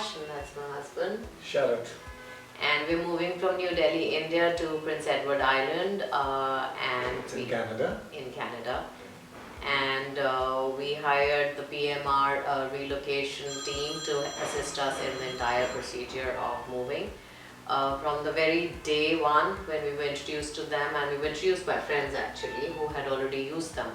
Prakash, and that's my husband. Sharat. And we're moving from New Delhi, India to Prince Edward Island, and It's in Canada. in Canada. And we hired the PMR relocation team to assist us in the entire procedure of moving. From the very day one when we were introduced to them, and we were introduced by friends actually who had already used them.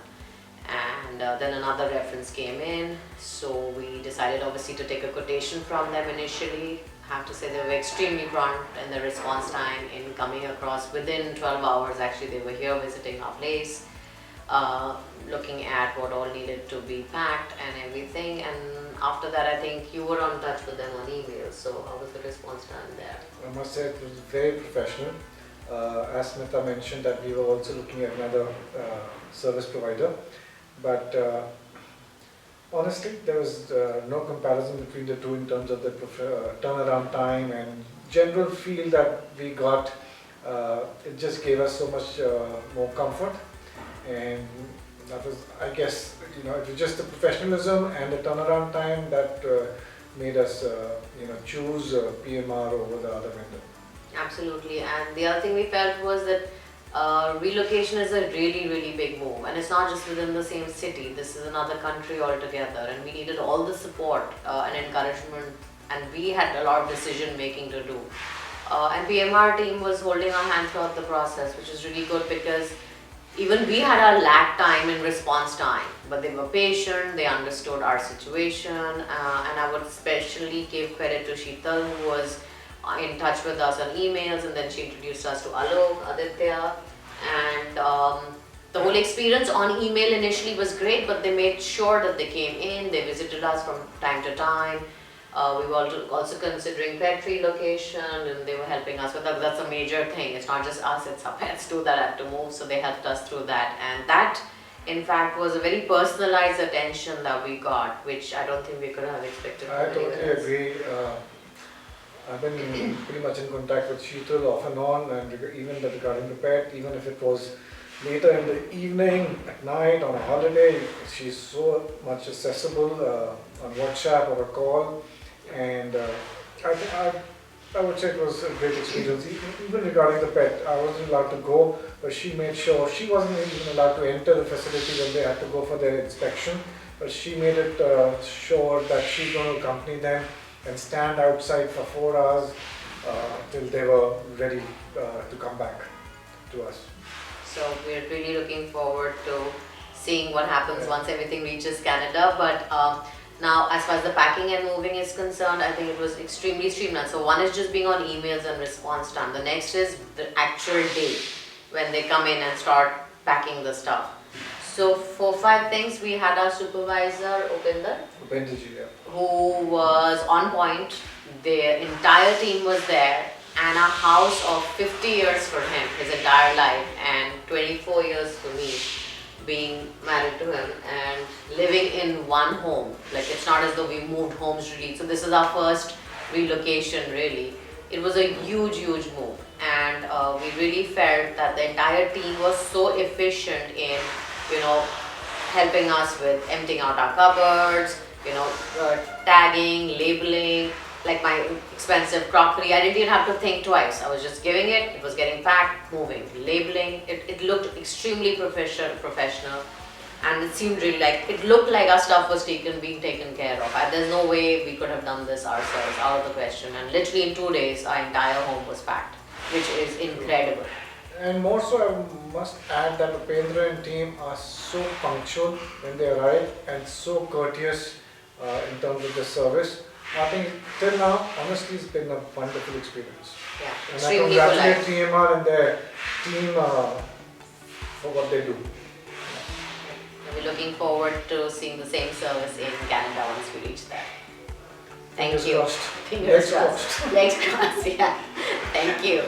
And then another reference came in, so we decided obviously to take a quotation from them initially. I have to say they were extremely prompt in the response time in coming across. Within 12 hours actually they were here visiting our place, looking at what all needed to be packed and everything. And after that I think you were on touch with them on email, so how was the response time there? I must say it was very professional. As Smita mentioned, that we were also looking at another service provider, but honestly there was no comparison between the two in terms of the turnaround time and general feel that we got. It just gave us so much more comfort, and that was, I guess, it was just the professionalism and the turnaround time that made us choose PMR over the other vendor. Absolutely, and the other thing we felt was that relocation is a really big move, and it's not just within the same city. This is another country altogether, and we needed all the support and encouragement, and we had a lot of decision making to do. And PMR team was holding our hand throughout the process, which is really good because even we had our lag time in response time, but they were patient, they understood our situation, and I would especially give credit to Sheetal, who was in touch with us on emails, and then she introduced us to Alok, Aditya, and the whole experience on email initially was great, but they made sure that they came in, they visited us from time to time. We were also considering pet relocation, and they were helping us with that. That's a major thing. It's not just us, it's our pets too that have to move, so they helped us through that. And that, in fact, was a very personalized attention that we got, which I don't think we could have expected from I anyone totally else. agree. I've been pretty much in contact with Sheetal off and on, and even regarding the pet, even if it was later in the evening, at night, on a holiday, she's so much accessible on WhatsApp or a call. And I would say it was a great experience. Even regarding the pet, I wasn't allowed to go, but she made sure she wasn't even allowed to enter the facility when they had to go for their inspection. But she made it sure that she's going to accompany them and stand outside for 4 hours till they were ready to come back to us. So we're really looking forward to seeing what happens once everything reaches Canada. But now, as far as the packing and moving is concerned, I think it was extremely streamlined. So one is just being on emails and response time. The next is the actual day when they come in and start packing the stuff. So 4-5 things, we had our supervisor, Upinder, who was on point. The entire team was there, and a house of 50 years for him, his entire life, and 24 years for me, being married to him and living in one home. Like, it's not as though we moved homes really. So this is our first relocation really. It was a huge move, and we really felt that the entire team was so efficient in helping us with emptying out our cupboards, tagging, labeling. Like my expensive crockery, I didn't even have to think twice. I was just giving it was getting packed, moving, labeling. It looked extremely professional, and it seemed really like, it looked like our stuff was being taken care of. There's no way we could have done this ourselves, out of the question. And literally in 2 days, our entire home was packed, which is incredible. And more so, I must add that Upendra and team are so punctual when they arrive and so courteous in terms of the service. I think till now, honestly, it's been a wonderful experience. Yeah, and extremely I polite. congratulate PMR and their team for what they do. We're looking forward to seeing the same service in Canada once we reach there. Thank Fingers you. crossed. Fingers Legs crossed. Legs crossed, yeah. Thank you.